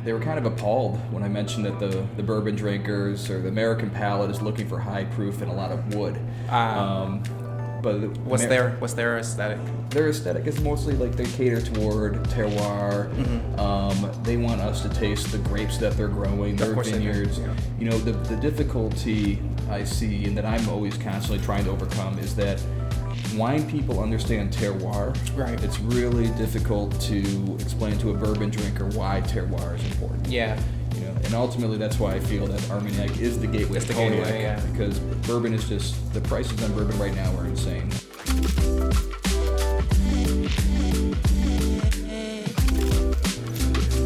they were kind of appalled when I mentioned that the bourbon drinkers or the American palate is looking for high proof and a lot of wood. But what's their aesthetic? Their aesthetic is mostly like they cater toward terroir. They want us to taste the grapes that they're growing, their vineyards. Yeah. You know, the difficulty I see and that I'm always constantly trying to overcome is that wine people understand terroir. Right. It's really difficult to explain to a bourbon drinker why terroir is important. Yeah. You know, and ultimately that's why I feel that Armagnac is the gateway to cognac. Yeah. Because bourbon is just, the prices on bourbon right now are insane.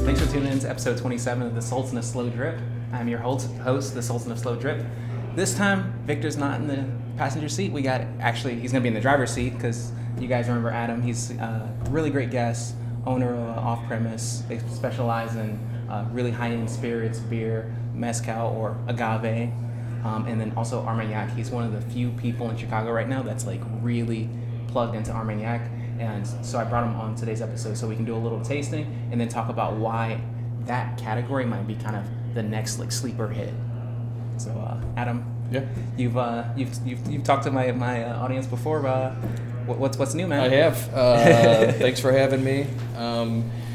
Thanks for tuning in to episode 27 of the Sultan of Slow Drip. I'm your host, the Sultan of Slow Drip. This time, Victor's not in the passenger seat. He's going to be in the driver's seat because you guys remember Adam. He's a really great guest, owner of Off-Premise. They specialize in really high-end spirits, beer, mezcal, or agave. And then also Armagnac. He's one of the few people in Chicago right now that's like really plugged into Armagnac. And so I brought him on today's episode so we can do a little tasting and then talk about why that category might be kind of the next like sleeper hit. So Adam, yeah, you've talked to my audience before. What's new, man? I have. Thanks for having me.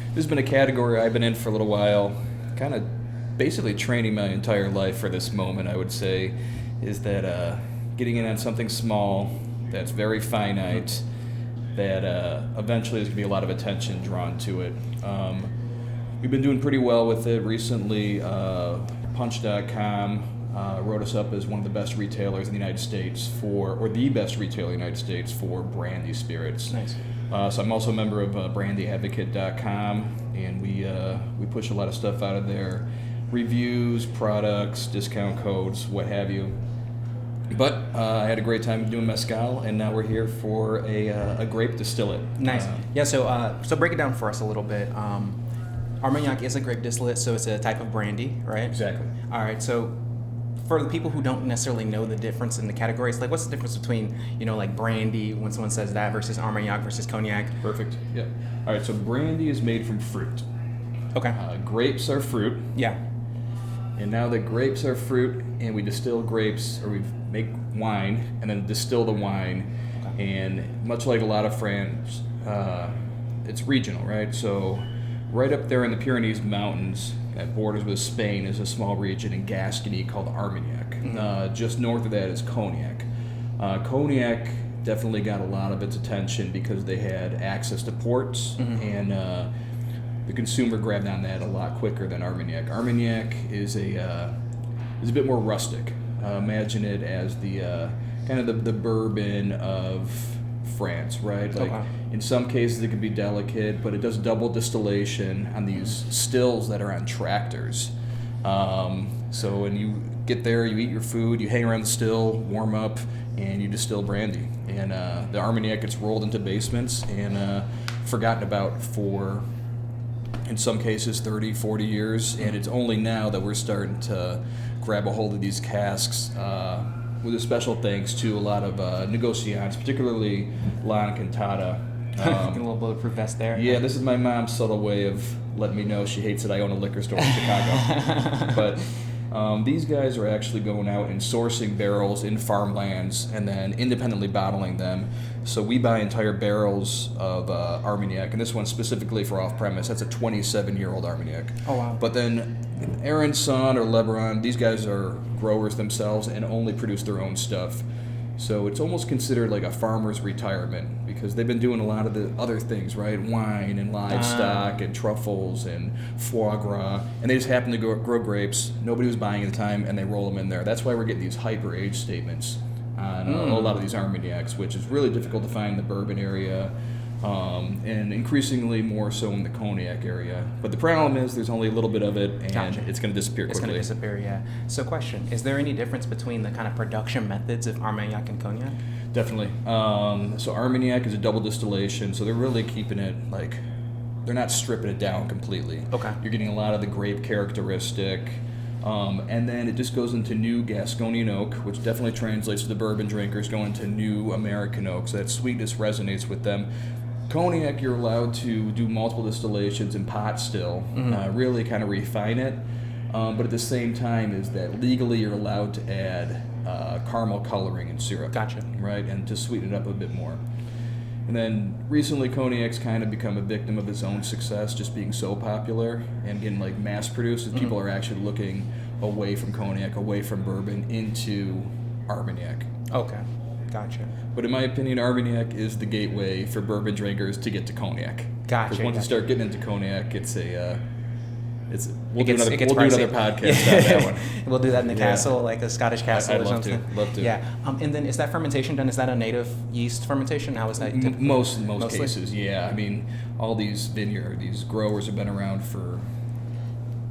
This has been a category I've been in for a little while, kind of basically training my entire life for this moment. I would say is that getting in on something small that's very finite. That eventually there's going to be a lot of attention drawn to it. We've been doing pretty well with it recently. Punch.com wrote us up as one of the best retailers in the United States the best retailer in the United States for brandy spirits. Nice. So I'm also a member of brandyadvocate.com, and we push a lot of stuff out of there. Reviews, products, discount codes, what have you. But I had a great time doing mezcal, and now we're here for a grape distillate. Nice. So break it down for us a little bit. Armagnac is a grape distillate, so it's a type of brandy, right? Exactly. All right. So for the people who don't necessarily know the difference in the categories, like what's the difference between, like brandy when someone says that versus Armagnac versus cognac? Perfect. Yeah. All right. So brandy is made from fruit. Okay. Grapes are fruit. Yeah. And now that grapes are fruit, and we distill grapes, or we make wine, and then distill the wine, and much like a lot of France, it's regional, right? So right up there in the Pyrenees Mountains, that borders with Spain, is a small region in Gascony called Armagnac. Mm-hmm. Just north of that is cognac. Cognac definitely got a lot of its attention because they had access to ports, and the consumer grabbed on that a lot quicker than Armagnac. Armagnac is a bit more rustic. Imagine it as the kind of the bourbon of France, right? Like in some cases it could be delicate, but it does double distillation on these stills that are on tractors. So when you get there, you eat your food, you hang around the still, warm up, and you distill brandy. And the Armagnac gets rolled into basements and forgotten about for, in some cases, 30, 40 years, and it's only now that we're starting to grab a hold of these casks with a special thanks to a lot of negociants, particularly La Encantada. A little bulletproof vest there. Yeah, this is my mom's subtle way of letting me know she hates that I own a liquor store in Chicago. But these guys are actually going out and sourcing barrels in farmlands and then independently bottling them. So we buy entire barrels of Armagnac, and this one specifically for off-premise. That's a 27-year-old Armagnac. Oh, wow. But then Aaron Son or Lebaron, these guys are growers themselves and only produce their own stuff. So it's almost considered like a farmer's retirement because they've been doing a lot of the other things, right? Wine and livestock and truffles and foie gras. And they just happen to grow grapes. Nobody was buying at the time, and they roll them in there. That's why we're getting these hyper-age statements on a lot of these Armagnacs, which is really difficult to find in the bourbon area. And increasingly more so in the cognac area. But the problem is there's only a little bit of it, and it's going to disappear quickly. It's going to disappear, yeah. So question, is there any difference between the kind of production methods of Armagnac and cognac? Definitely. So Armagnac is a double distillation, so they're really keeping it, like, they're not stripping it down completely. Okay. You're getting a lot of the grape characteristic. And then it just goes into new Gasconian oak, which definitely translates to the bourbon drinkers, going into new American oak. So that sweetness resonates with them. Cognac, you're allowed to do multiple distillations in pot still, really kind of refine it. But at the same time is that legally you're allowed to add caramel coloring and syrup. Gotcha. Right, and to sweeten it up a bit more. And then recently Cognac's kind of become a victim of its own success, just being so popular and getting like mass produced. And people are actually looking away from Cognac, away from bourbon, into Armagnac. Okay, gotcha. But in my opinion, Armagnac is the gateway for bourbon drinkers to get to Cognac. Gotcha. Because once you start getting into Cognac, we'll do another podcast on that one. We'll do that in the castle, like a Scottish castle I'd or something. Love to. Yeah. And then is that fermentation done? Is that a native yeast fermentation? How is that? Most Mostly? cases, yeah. I mean, all these these growers have been around for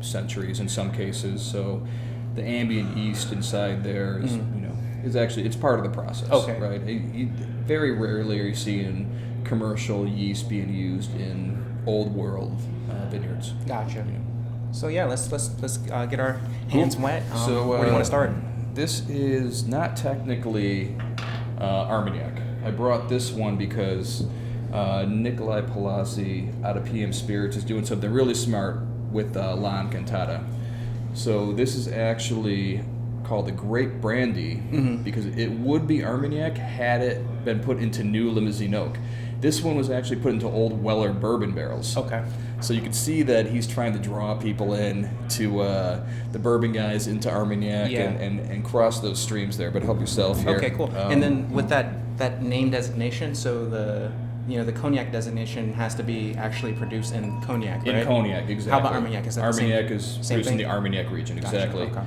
centuries in some cases. So the ambient yeast inside there is, is actually, it's part of the process. Okay. Right. Very rarely are you seeing commercial yeast being used in old world vineyards. Gotcha. So yeah, let's get our hands wet. So where do you want to start? This is not technically Armagnac. I brought this one because Nikolai Palazzi out of PM Spirits is doing something really smart with La Encantada. So this is actually called the Grape Brandy because it would be Armagnac had it been put into new Limousine oak. This one was actually put into old Weller bourbon barrels. Okay. So you can see that he's trying to draw people in to the bourbon guys into Armagnac and cross those streams there. But help yourself here. Okay, cool. And then with that name designation, so the cognac designation has to be actually produced in Cognac, right? In Cognac, exactly. How about Armagnac? Is that Armagnac the is same produced in thing? the Armagnac region, Gotcha. exactly. Okay.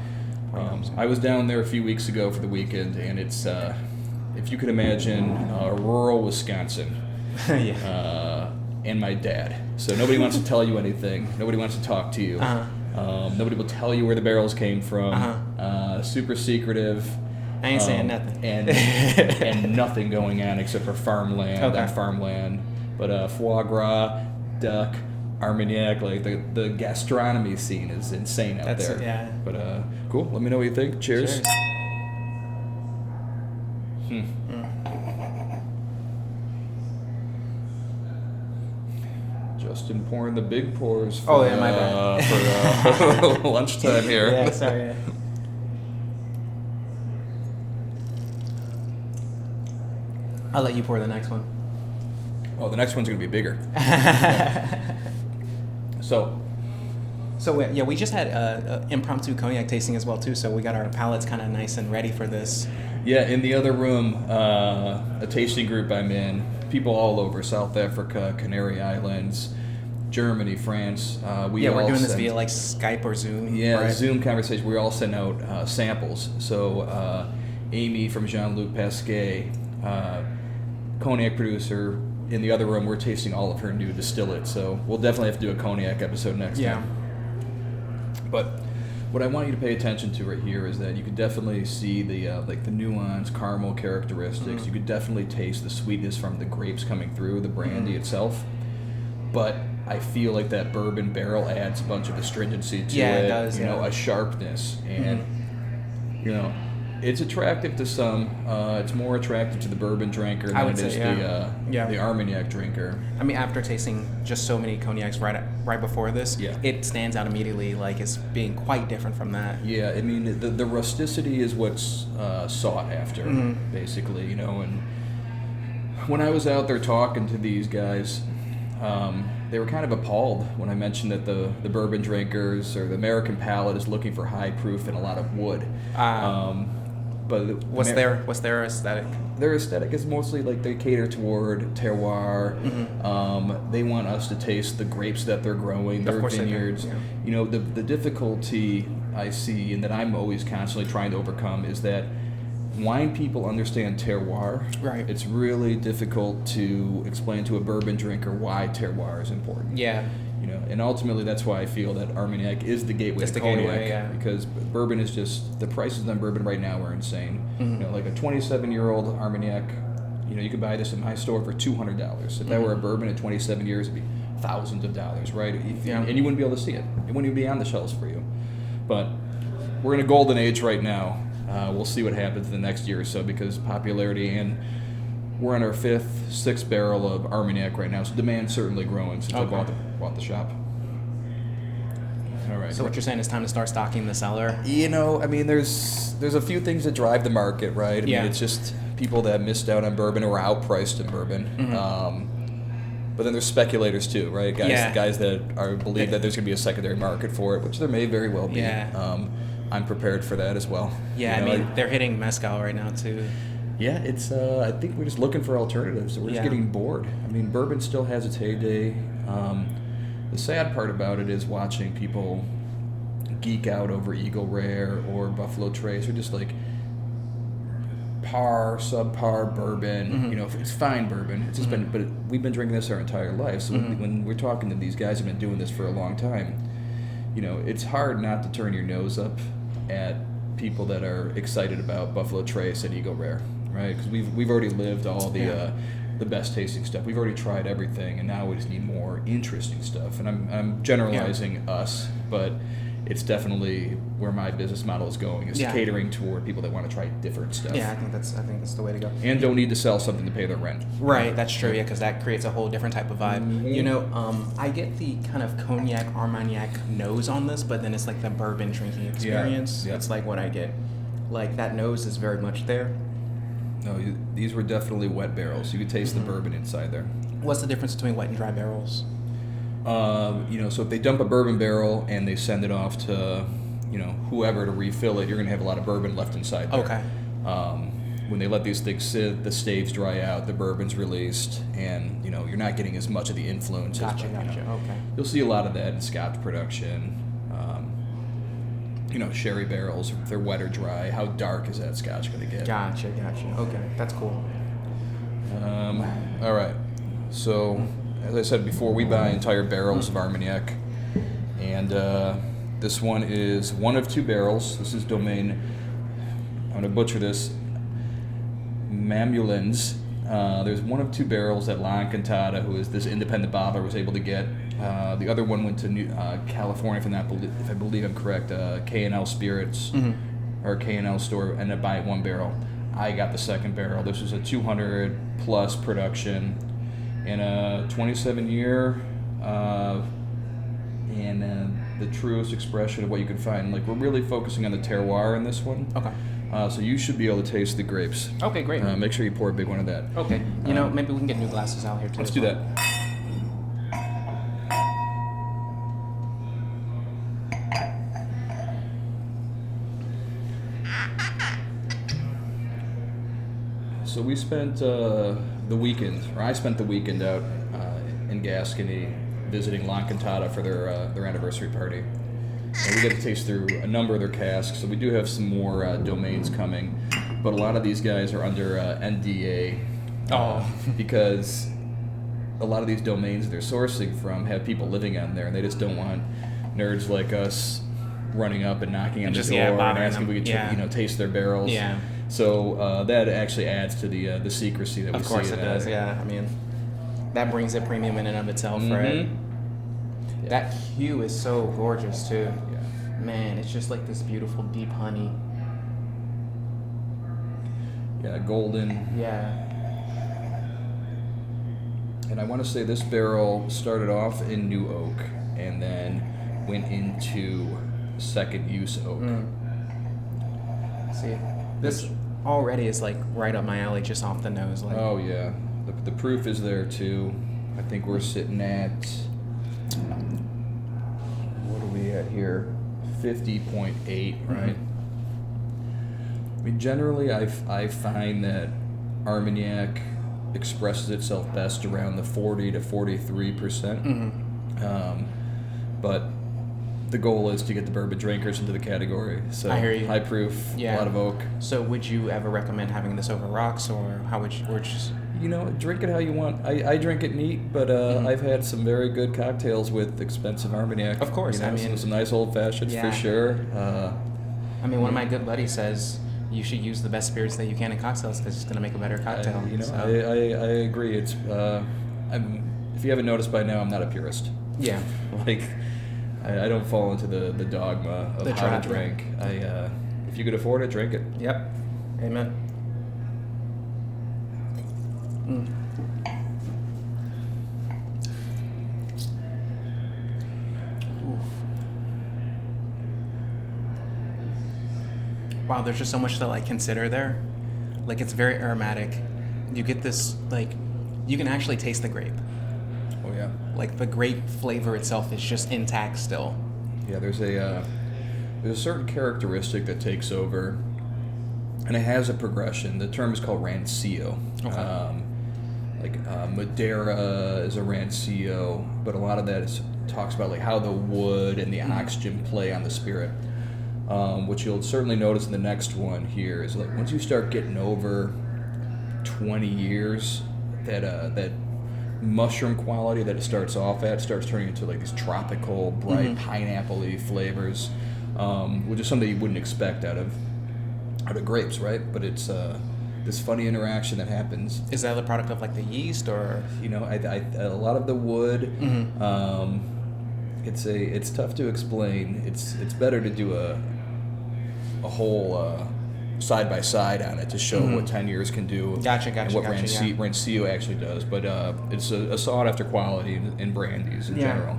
I was down there a few weeks ago for the weekend, and it's, if you could imagine, rural Wisconsin. Yeah. And my dad. So nobody wants to tell you anything. Nobody wants to talk to you. Nobody will tell you where the barrels came from. Super secretive. I ain't saying nothing. And nothing going on except for farmland Okay. on farmland. But foie gras, duck, Armagnac, like the gastronomy scene is insane out there. Yeah. But cool. Let me know what you think. Cheers. Justin pouring the big pours for, my bad. for lunchtime here. Yeah, sorry. Yeah. I'll let you pour the next one. Oh, the next one's going to be bigger. So yeah, we just had impromptu cognac tasting as well too. So we got our palates kind of nice and ready for this. yeah, in the other room, a tasting group I'm in, people all over South Africa, Canary Islands, Germany, France. We're doing this via like Skype or Zoom. Yeah, right? Zoom conversation. We all send out samples. So Amy from Jean-Luc Pasquet, cognac producer, in the other room, we're tasting all of her new distillate. So we'll definitely have to do a cognac episode next time. But what I want you to pay attention to right here is that you could definitely see the the nuance, caramel characteristics. You could definitely taste the sweetness from the grapes coming through, the brandy itself. But I feel like that bourbon barrel adds a bunch of astringency to it. It does. You know, a sharpness, and you know, it's attractive to some. It's more attractive to the bourbon drinker than it is the Armagnac drinker. I mean, after tasting just so many cognacs right before this, it stands out immediately, like it's being quite different from that. Yeah, I mean, the rusticity is what's sought after, basically, you know. And when I was out there talking to these guys, they were kind of appalled when I mentioned that the bourbon drinkers or the American palate is looking for high proof and a lot of wood. But what's their aesthetic? Their aesthetic is mostly like they cater toward terroir. They want us to taste the grapes that they're growing, their vineyards. Yeah. You know, the difficulty I see and that I'm always constantly trying to overcome is that wine people understand terroir. Right. It's really difficult to explain to a bourbon drinker why terroir is important. Yeah. You know, and ultimately that's why I feel that Armagnac is the gateway to cognac, because bourbon is just, the prices on bourbon right now are insane. You know, like a 27-year-old Armagnac, you know, you could buy this in my store for $200. If that were a bourbon at 27 years, it'd be thousands of dollars, right? And you wouldn't be able to see it. It wouldn't even be on the shelves for you. But we're in a golden age right now. We'll see what happens in the next year or so, because popularity and we're on our 5th, 6th barrel of Armagnac right now, so demand's certainly growing since I Okay. bought the shop. All right. So what you're saying is time to start stocking the cellar? You know, I mean, there's a few things that drive the market, right? I Yeah. mean, it's just people that missed out on bourbon or outpriced in bourbon. But then there's speculators too, right? Guys that believe that there's going to be a secondary market for it, which there may very well be. Yeah. I'm prepared for that as well. Yeah, You know, I mean, they're hitting mezcal right now too. yeah, it's. I think we're just looking for alternatives. We're just getting bored. I mean, bourbon still has its heyday. The sad part about it is watching people geek out over Eagle Rare or Buffalo Trace or just like subpar bourbon. You know, it's fine bourbon. It's just been, but we've been drinking this our entire life. So when we're talking to these guys who've been doing this for a long time, you know, it's hard not to turn your nose up at people that are excited about Buffalo Trace and Eagle Rare, right? Because we've already lived all the best tasting stuff. We've already tried everything, and now we just need more interesting stuff. And I'm generalizing us, but it's definitely where my business model is going, is catering toward people that want to try different stuff. Yeah, I think that's the way to go. And don't need to sell something to pay their rent. Right, that's true, yeah, because that creates a whole different type of vibe. You know, I get the kind of cognac, Armagnac nose on this, but then it's like the bourbon drinking experience. Yeah. It's like what I get. Like, that nose is very much there. No, these were definitely wet barrels. You could taste the bourbon inside there. What's the difference between wet and dry barrels? You know, so if they dump a bourbon barrel and they send it off to, you know, whoever to refill it, you're going to have a lot of bourbon left inside there. Okay. When they let these things sit, the staves dry out, the bourbon's released, and, you know, you're not getting as much of the influence. Gotcha, you know. okay. You'll see a lot of that in Scotch production. You know, sherry barrels, if they're wet or dry, how dark is that Scotch going to get? Gotcha. Okay, that's cool. All right. So, as I said before, we buy entire barrels of Armagnac, and this one is one of 2 barrels. This is domain, I'm going to butcher this, Mamulins. There's one of 2 barrels that La Encantada, who is this independent bottler, was able to get. The other one went to California, if I believe I'm correct. K&L Spirits or K&L store ended up buying 1 barrel. I got the second barrel. This was a 200 plus production in a 27-year, and the truest expression of what you can find. Like, we're really focusing on the terroir in this one. Okay. So you should be able to taste the grapes. Okay, great. Make sure you pour a big one of that. Okay. You know, maybe we can get new glasses out here too. Let's do that. So we spent the weekend, or I spent the weekend out in Gascony visiting La Encantada for their anniversary party. And we got to taste through a number of their casks, so we do have some more domains coming. But a lot of these guys are under NDA because a lot of these domains they're sourcing from have people living on there, and they just don't want nerds like us running up and knocking on the door and asking if we could taste their barrels. Yeah. So that actually adds to the secrecy that we see. Of course it does, yeah. I mean, that brings it premium in and of itself, right? Yeah. That hue is so gorgeous, too. Yeah. Man, it's just like this beautiful deep honey. Yeah, golden. Yeah. And I want to say this barrel started off in new oak and then went into second use oak. See, this already is like right up my alley, just off the nose. Like, oh yeah, the proof is there too. I think we're sitting at, what are we at here? 50.8, right? I mean, generally I find that Armagnac expresses itself best around the 40 to 43%. But the goal is to get the bourbon drinkers into the category. So I hear you. High proof, a lot of oak. So would you ever recommend having this over rocks, or how would you, or just... You know, drink it how you want. I drink it neat, but I've had some very good cocktails with expensive Armagnac. Of course, you know, I mean... some nice old fashions for sure. I mean, one of my good buddies says you should use the best spirits that you can in cocktails because it's going to make a better cocktail. I agree. It's if you haven't noticed by now, I'm not a purist. Yeah. Like, I don't fall into the dogma of how to drink. If you could afford it, drink it. Yep. Amen. Wow, there's just so much to like consider there. Like it's very aromatic. You get this like, you can actually taste the grape. Oh yeah. Like the grape flavor itself is just intact still. Yeah, there's a certain characteristic that takes over, and it has a progression. The term is called rancio. Okay. Madeira is a rancio, but a lot of that talks about like how the wood and the oxygen play on the spirit. What you'll certainly notice in the next one here is like once you start getting over 20 years, that mushroom quality that it starts off at starts turning into like these tropical, bright, pineapple-y flavors, which is something you wouldn't expect out of grapes, right? But it's this funny interaction that happens. Is that the product of like the yeast or? You know, a lot of the wood. It's tough to explain. It's better to do a whole side by side on it to show what 10 years can do. Gotcha. And what rancio actually does. But it's a sought after quality in brandies in general.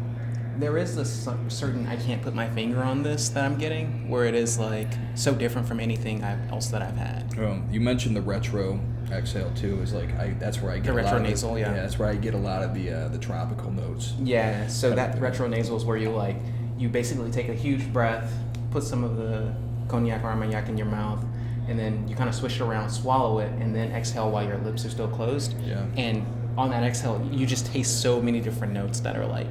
There is this certain, I can't put my finger on this that I'm getting, where it is like so different from anything else that I've had. You mentioned the retro exhale too. Is like that's where I get the a lot retro-nasal, of yeah, that's where I get a lot of the tropical notes. Yeah, so that retro-nasal is where you basically take a huge breath, put some of the cognac or Armagnac in your mouth, and then you kind of swish it around, swallow it, and then exhale while your lips are still closed. Yeah. And on that exhale, you just taste so many different notes that are like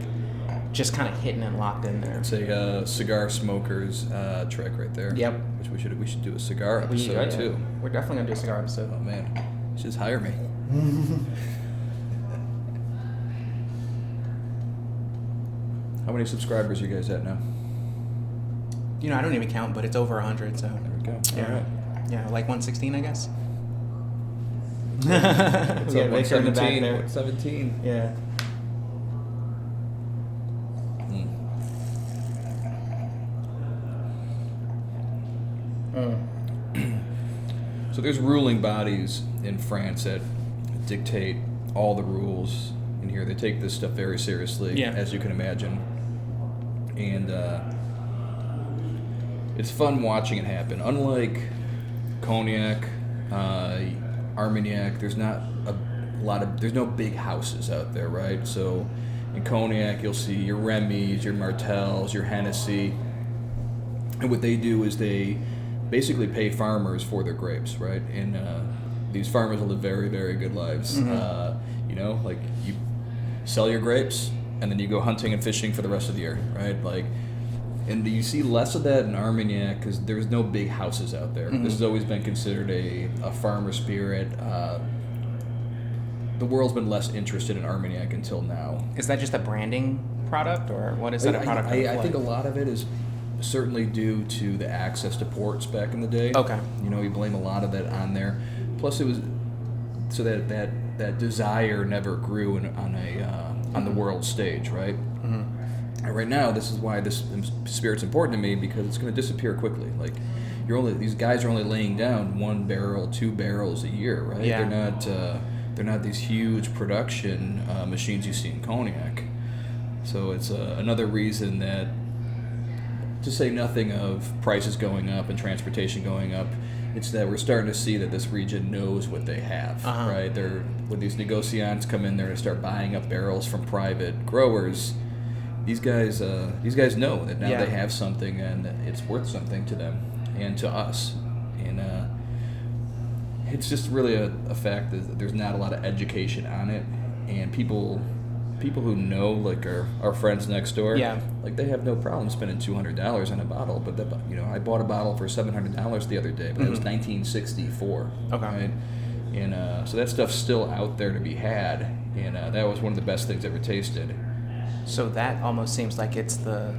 just kind of hidden and locked in there. It's a cigar smoker's trick right there. Yep. Which we should do a cigar episode too. We're definitely gonna do a cigar episode. Oh man, just hire me. How many subscribers you guys at now? You know, I don't even count, but it's over 100. So there we go. yeah, All right. yeah, like 116, I guess. What's Yeah, up? make sure in the back 117. there. 117. Yeah. So there's ruling bodies in France that dictate all the rules in here. They take this stuff very seriously, as you can imagine. And it's fun watching it happen. Unlike cognac, Armagnac, there's not there's no big houses out there, right? So in cognac, you'll see your Remy's, your Martels, your Hennessy. And what they do is they basically pay farmers for their grapes, right? And these farmers will live very, very good lives. You know, like you sell your grapes and then you go hunting and fishing for the rest of the year, right? Like, and you see less of that in Armagnac because there's no big houses out there. This has always been considered a farmer spirit. The world's been less interested in Armagnac until now. Is that just a branding product, or what is that a product? I think a lot of it is certainly due to the access to ports back in the day. Okay. You know, you blame a lot of that on there. Plus, it was so that desire never grew on the world stage, right? And right now, this is why this spirit's important to me, because it's going to disappear quickly. Like, these guys are only laying down 1 barrel, 2 barrels a year, right? Yeah. They're not these huge production machines you see in cognac. So it's another reason that, to say nothing of prices going up and transportation going up, it's that we're starting to see that this region knows what they have, right? When these negociants come in there and start buying up barrels from private growers, these guys know that now they have something and it's worth something to them and to us. And it's just really a fact that there's not a lot of education on it, and people who know, like our friends next door, like they have no problem spending $200 on a bottle. But I bought a bottle for $700 the other day, but it was 1964. Okay. Right? And so that stuff's still out there to be had, and that was one of the best things I ever tasted. So that almost seems like it's the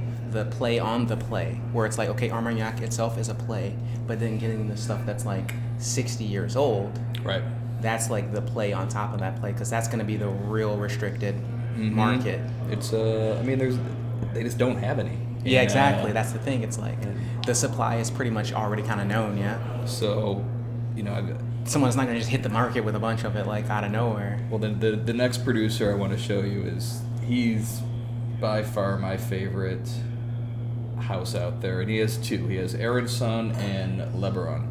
play on the play, where it's like, okay, Armagnac itself is a play, but then getting the stuff that's like 60 years old, right? That's like the play on top of that play, because that's going to be the real restricted market. It's they just don't have any. Yeah, exactly. That's the thing. It's like the supply is pretty much already kind of known. Yeah. So, someone's not gonna just hit the market with a bunch of it like out of nowhere. Well, then the next producer I want to show you he's by far my favorite house out there, and he has two. He has Aaron Son and Lebaron.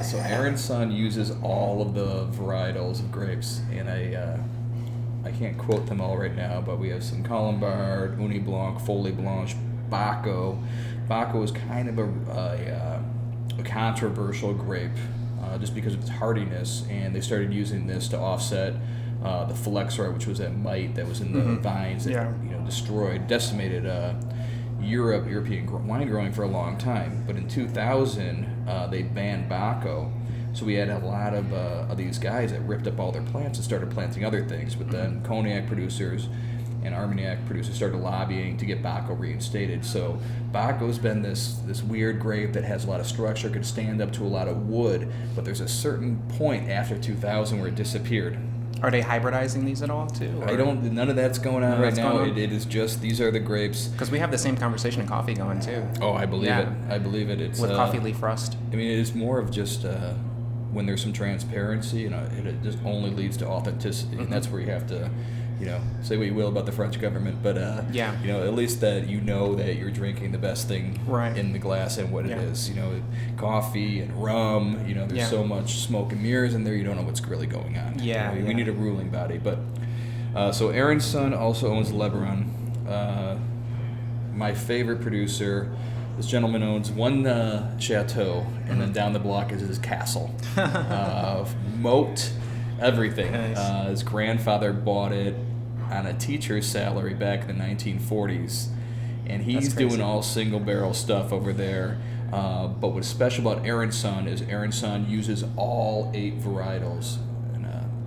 So Aaron Son uses all of the varietals of grapes, and I can't quote them all right now, but we have some Colombard, Uni Blanc, Folie Blanche, Baco. Baco is kind of a controversial grape just because of its hardiness, and they started using this to offset the Phylexera, which was that mite that was in the vines that decimated European wine growing for a long time. But in 2000, they banned Baco. So we had a lot of these guys that ripped up all their plants and started planting other things. But then cognac producers and Armagnac producers started lobbying to get Baco reinstated. So Baco's been this weird grape that has a lot of structure, could stand up to a lot of wood, but there's a certain point after 2000 where it disappeared. Are they hybridizing these at all too? None of that's going on right now. It is just, these are the grapes. Because we have the same conversation in coffee going too. Oh, I believe it. I believe it. It's with coffee leaf rust. I mean, it is more of just when there's some transparency, it just only leads to authenticity, and that's where you have to, say what you will about the French government, but at least that that you're drinking the best thing in the glass and what it is. Coffee and rum. There's so much smoke and mirrors in there. You don't know what's really going on. We need a ruling body, but so Aaron's son also owns Lebaron. My favorite producer. This gentleman owns one chateau, and then down the block is his castle. Moat, everything. Nice. His grandfather bought it on a teacher's salary back in the 1940s, and he's doing all single barrel stuff over there. But what's special about Aaron's Son is Aaron's Son uses all 8 varietals. And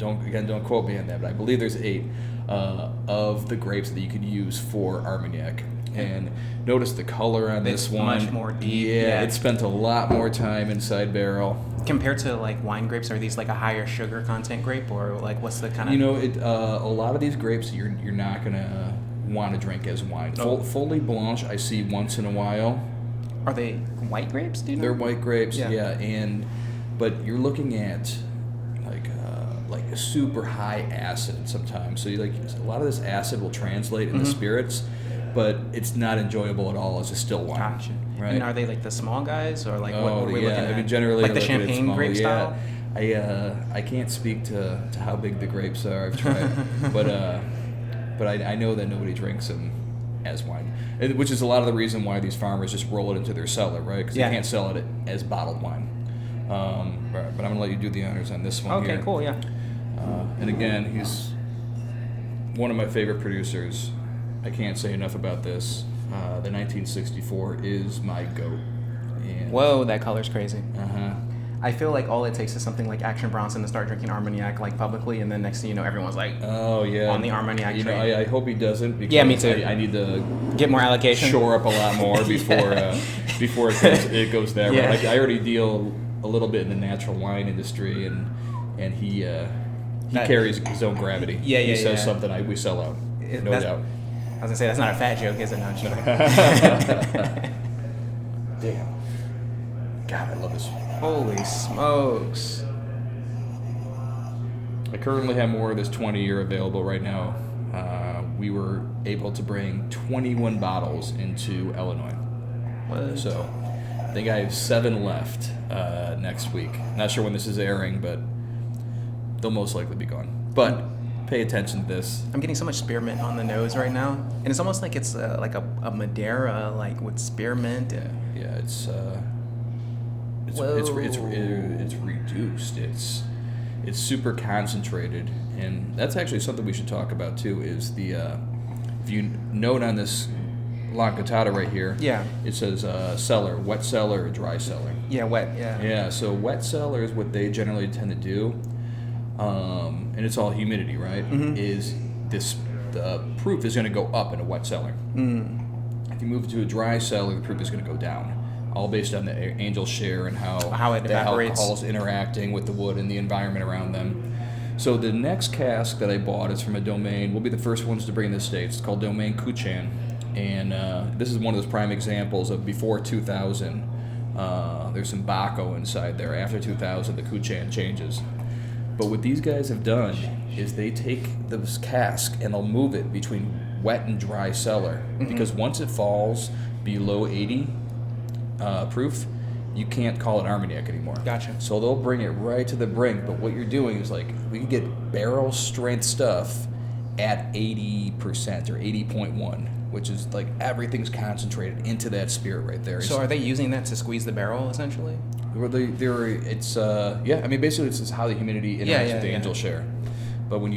don't quote me on that, but I believe there's 8 of the grapes that you could use for Armagnac. And notice the color on this one. Much more deep. Yeah, it spent a lot more time inside barrel. Compared to like wine grapes, are these like a higher sugar content grape, or like what's the kind of? A lot of these grapes you're not gonna want to drink as wine. Folie Blanche I see once in a while. Are they white grapes? Do you know? They're white grapes. Yeah, but you're looking at like a super high acid sometimes. So a lot of this acid will translate into spirits, but it's not enjoyable at all as a still wine. Gotcha. Right? And are they like the small guys, or like what are we looking at? I mean, generally like the champagne grape style. I can't speak to how big the grapes are. I've tried, but I know that nobody drinks them as wine, which is a lot of the reason why these farmers just roll it into their cellar, right? Because they can't sell it as bottled wine. But I'm gonna let you do the honors on this one. Okay, cool, yeah. And again, he's one of my favorite producers. I can't say enough about this. The 1964 is my goat. And whoa, that color's crazy. Uh-huh. I feel like all it takes is something like Action Bronson to start drinking Armagnac like publicly, and then next thing you know, everyone's like, oh yeah, on the Armagnac train. I hope he doesn't. Because yeah, me too. I need to get more allocation, shore up a lot more before it goes that way. Like, I already deal a little bit in the natural wine industry, and he carries his own gravity. He says something, we sell out, no doubt. I was gonna say that's not a fat joke, is it? No, I'm joking. Damn. God, I love this. Holy smokes. I currently have more of this 20-year available right now. We were able to bring 21 bottles into Illinois. What? So I think I have 7 left next week. Not sure when this is airing, but they'll most likely be gone. But pay attention to this. I'm getting so much spearmint on the nose right now, and it's almost like it's like a Madeira, like with spearmint. Yeah, it's reduced. It's super concentrated, and that's actually something we should talk about too. Is the if you note on this Lancatata right here, it says cellar, wet cellar, or dry cellar. Yeah, wet. Yeah. Yeah. So wet cellar is what they generally tend to do. And it's all humidity, right? Is the proof is going to go up in a wet cellar. If you move it to a dry cellar, the proof is going to go down, all based on the angel share and how it evaporates. The alcohol is interacting with the wood and the environment around them. So the next cask that I bought is from a domain. We'll be the first ones to bring in the States. It's called Domaine Kuchan, and this is one of those prime examples of before 2000. There's some Baco inside there. After 2000, the Kuchan changes. But what these guys have done is they take this cask and they'll move it between wet and dry cellar. Because once it falls below 80 proof, you can't call it Armagnac anymore. Gotcha. So they'll bring it right to the brink. But what you're doing is like, we can get barrel strength stuff at 80% or 80.1, which is like everything's concentrated into that spirit right there. So are they using that to squeeze the barrel essentially? Well, I mean, basically it's just how the humidity interacts with the angel share. But when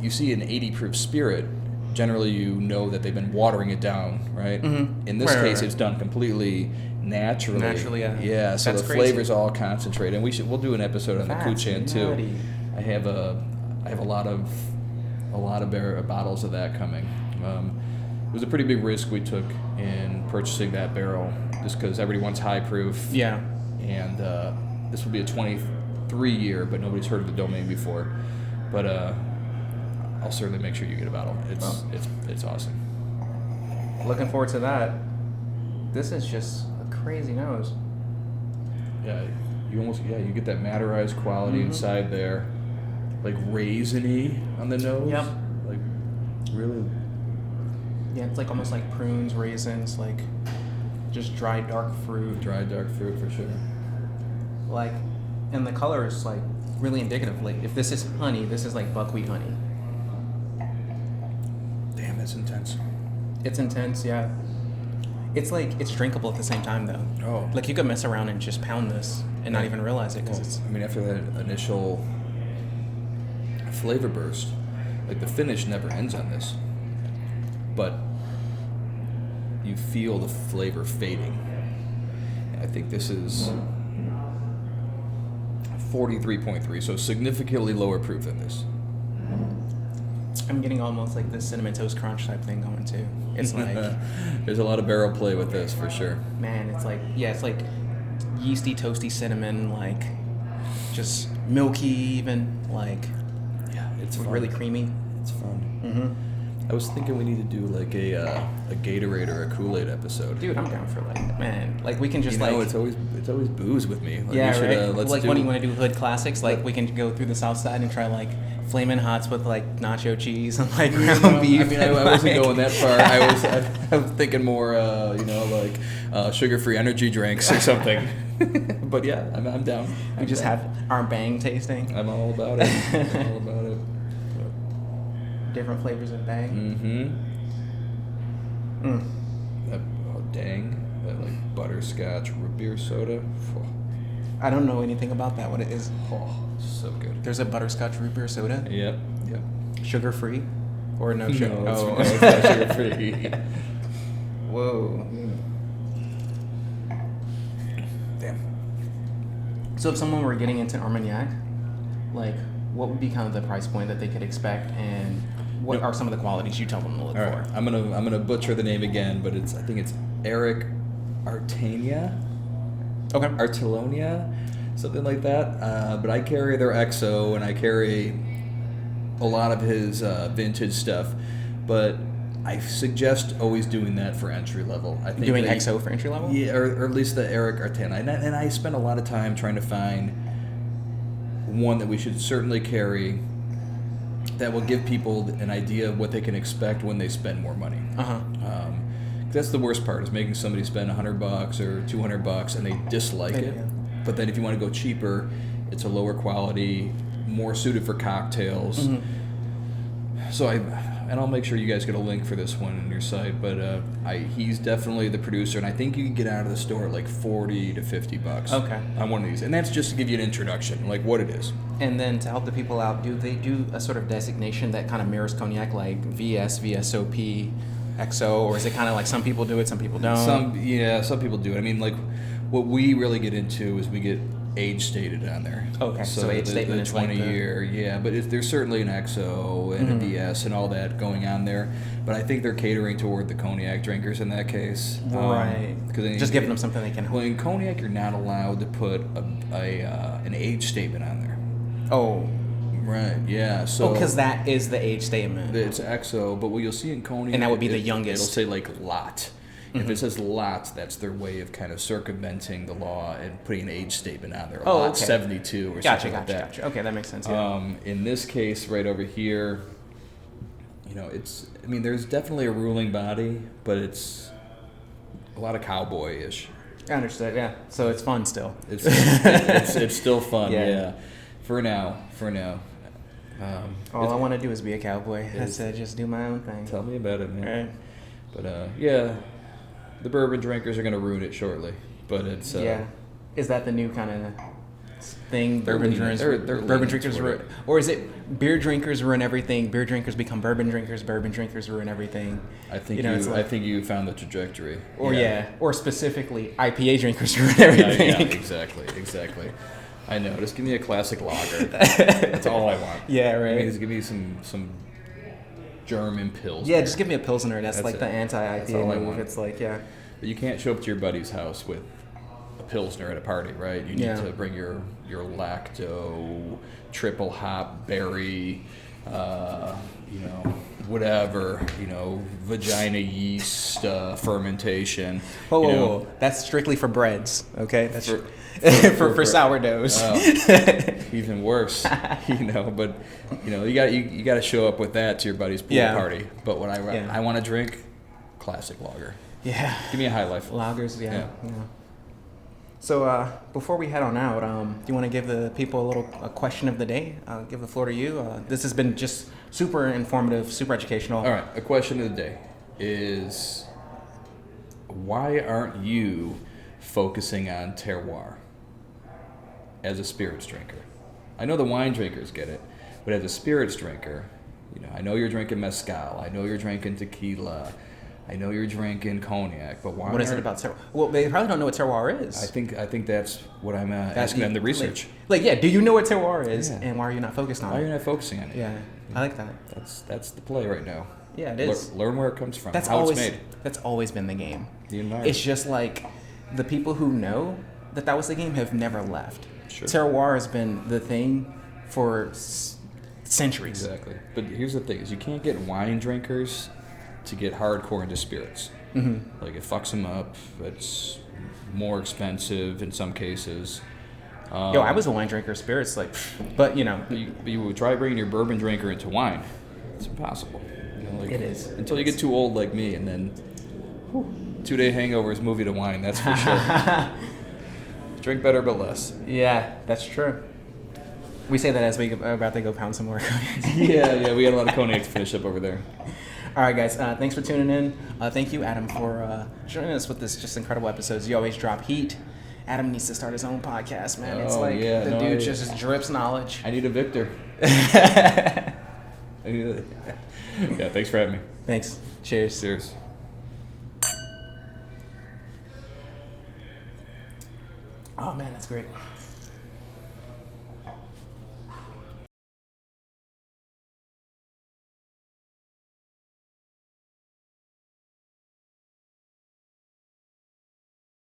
you see an 80 proof spirit, generally you know that they've been watering it down, right? In this case, it's done completely naturally. Naturally, yeah. Yeah, so That's the crazy. flavor's all concentrated, and we'll do an episode on the Kuchan too. I have a lot of bottles of that coming. It was a pretty big risk we took in purchasing that barrel, just because everybody wants high proof. Yeah. And this will be a 23 year, but nobody's heard of the domain before. But I'll certainly make sure you get a bottle. It's awesome. Looking forward to that. This is just a crazy nose. Yeah, you get that matterized quality inside there, like raisiny on the nose. Yep. Like really. Yeah, it's like almost like prunes, raisins, like just dry dark fruit. Dry dark fruit for sure. Like, and the color is like really indicative. Like if this is honey, this is like buckwheat honey. Damn, that's intense. It's intense, yeah. It's like, it's drinkable at the same time though. Oh. Like you could mess around and just pound this and not even realize it because it's... I mean, after that initial flavor burst, like the finish never ends on this. But you feel the flavor fading. And I think this is 43.3, so significantly lower proof than this. I'm getting almost like this Cinnamon Toast Crunch type thing going too. It's like... There's a lot of barrel play with this for sure. Man, it's like, yeah, it's like yeasty, toasty cinnamon, like just milky even, like... Yeah, it's fun. Really creamy. It's fun. I was thinking we need to do like a Gatorade or a Kool-Aid episode. Dude, I'm down for like, man, like we can just it's always booze with me. Like, yeah, we should, right. Let's like do, when you want to do hood classics, like we can go through the South Side and try like Flamin' Hots with like nacho cheese and like ground beef. I mean, I wasn't going that far. I was thinking more, like sugar-free energy drinks or something. But yeah, I'm down. We just have our bang tasting. I'm all about it. I'm all about it. Different flavors of bang. Dang. That like butterscotch root beer soda. Oh. I don't know anything about that. What it is? Oh, so good. There's a butterscotch root beer soda. Yep. Sugar free, or no sugar? No, it's not sugar free. Whoa. Damn. So if someone were getting into Armagnac, like what would be kind of the price point that they could expect, and what are some of the qualities you tell them to look All for? right. I'm gonna butcher the name again, but I think it's Eric Artania. Okay. Artelonia, something like that. But I carry their XO, and I carry a lot of his vintage stuff. But I suggest always doing that for entry level. I think Doing XO for entry level? Yeah, or at least the Eric Artania. And I spend a lot of time trying to find one that we should certainly carry that will give people an idea of what they can expect when they spend more money. That's the worst part, is making somebody spend $100 or $200 and they dislike it. Yeah. But then if you want to go cheaper, it's a lower quality, more suited for cocktails. So I'll make sure you guys get a link for this one on your site. But he's definitely the producer, and I think you can get out of the store at like $40 to $50. Okay. On one of these, and that's just to give you an introduction, like what it is. And then to help the people out, do they do a sort of designation that kind of mirrors cognac, like VS, VSOP, XO, or is it kind of like some people do it, some people don't? Some people do it. I mean, like what we really get into is we get age stated on there. Okay, so age statement is 20 like year, yeah, but there's certainly an XO and a VS and all that going on there. But I think they're catering toward the cognac drinkers in that case. Right. Just giving them something they can. Well, in cognac, you're not allowed to put an age statement on there. Oh. Right, yeah. So because that is the age statement. It's XO, but what you'll see in cognac, and that would be the youngest. It'll say like lot. If it says lot, that's their way of kind of circumventing the law and putting an age statement on there. Oh, Lot okay. 72 or something like that. Gotcha. Okay, that makes sense. Yeah. In this case, right over here, there's definitely a ruling body, but it's a lot of cowboy-ish. I understood. Yeah. So it's fun still. It's still fun. Yeah. Yeah. For now. All I want to do is be a cowboy. That's it. Just do my own thing. Tell me about it, man. Right. But yeah, the bourbon drinkers are gonna ruin it shortly. But it's Yeah. Is that the new kind of thing? They're Bourbon leaning- drinkers, they're bourbon leaning drinkers, toward it. or is it beer drinkers ruin everything? Beer drinkers become bourbon drinkers. Bourbon drinkers ruin everything. I think it's like- I think you found the trajectory. Or or specifically IPA drinkers ruin everything. Yeah, exactly. I know. Just give me a classic lager. That's all I want. Yeah, right. Just give me some German pills. Yeah, just give me a Pilsner. That's like it. the That's all I anti-IPA move. want. It's like, yeah. But you can't show up to your buddy's house with a Pilsner at a party, right? You need to bring your lacto, triple hop, berry, whatever, vagina yeast fermentation. Whoa. That's strictly for breads, okay? That's for sourdoughs. Even worse, But you got to show up with that to your buddy's pool party. But what I want to drink, classic lager. Yeah. Give me a High Life. Lagers, yeah. So before we head on out, do you want to give the people a question of the day? I'll give the floor to you. This has been just super informative, super educational. All right, a question of the day is, why aren't you focusing on terroir as a spirits drinker? I know the wine drinkers get it, but as a spirits drinker, I know you're drinking mezcal, I know you're drinking tequila, I know you're drinking cognac, but why? What is it about terroir? Well, they probably don't know what terroir is. I think that's what I'm asking them to research. Do you know what terroir is, Yeah. and why are you not focused on Why it? are you not focusing on it? Yeah, I like that. That's the play right now. Yeah, it is. Learn where it comes from. That's how always it's made. That's always been the game. The environment. It's just like the people who know that was the game have never left. Sure. Terroir has been the thing for centuries. Exactly. But here's the thing: is you can't get wine drinkers to get hardcore into spirits. Mm-hmm. Like, it fucks them up. It's more expensive in some cases. I was a wine drinker, spirits, but you would try bringing your bourbon drinker into wine. It's impossible. It is. Until you get too old like me, and then 2-day hangovers move you to wine. That's for sure. Drink better, but less. Yeah, that's true. We say that as we are about to go pound some more. Yeah, we had a lot of cognac to finish up over there. All right, guys. Thanks for tuning in. Thank you, Adam, for joining us with this just incredible episodes. You always drop heat. Adam needs to start his own podcast, man. It's dude just drips knowledge. I need a Victor. Yeah, thanks for having me. Thanks. Cheers. Cheers. Oh, man, that's great.